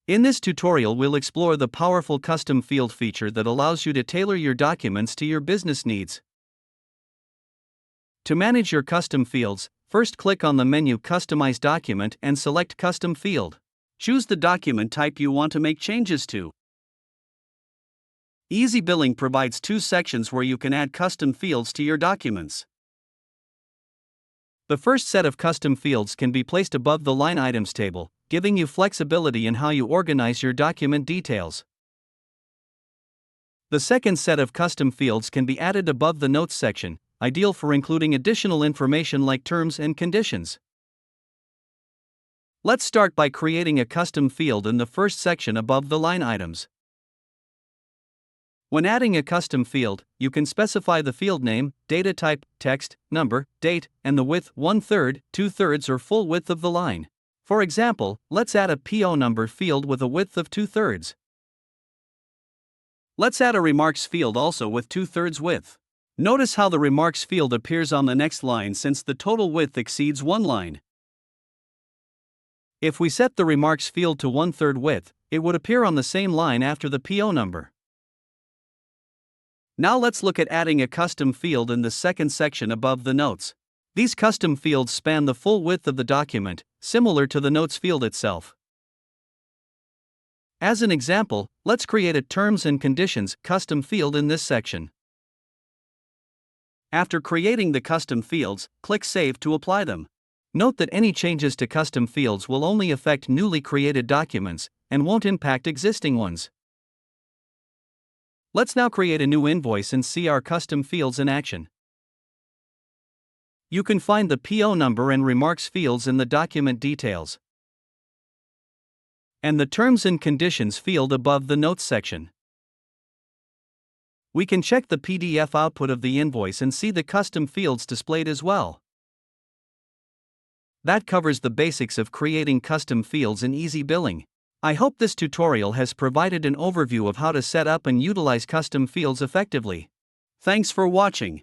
In this tutorial we'll explore the powerful custom field feature that allows you to tailor your documents to your business needs. To manage your custom fields, first click on the menu Customize Document and select Custom Field. Choose the document type you want to make changes to. EasyBilling provides two sections where you can add custom fields to your documents. The first set of custom fields can be placed above the line items table, giving you flexibility in how you organize your document details. The second set of custom fields can be added above the notes section, ideal for including additional information like terms and conditions. Let's start by creating a custom field in the first section above the line items. When adding a custom field, you can specify the field name, data type, text, number, date, and the width 1/3, 2/3 or full width of the line. For example, let's add a PO number field with a width of 2/3. Let's add a remarks field also with 2/3 width. Notice how the remarks field appears on the next line since the total width exceeds one line. If we set the remarks field to 1/3 width, it would appear on the same line after the PO number. Now let's look at adding a custom field in the second section above the notes. These custom fields span the full width of the document, similar to the notes field itself. As an example, let's create a Terms and Conditions custom field in this section. After creating the custom fields, click Save to apply them. Note that any changes to custom fields will only affect newly created documents and won't impact existing ones. Let's now create a new invoice and see our custom fields in action. You can find the PO number and remarks fields in the document details and the terms and conditions field above the notes section. We can check the PDF output of the invoice and see the custom fields displayed as well. That covers the basics of creating custom fields in EasyBilling. I hope this tutorial has provided an overview of how to set up and utilize custom fields effectively. Thanks for watching.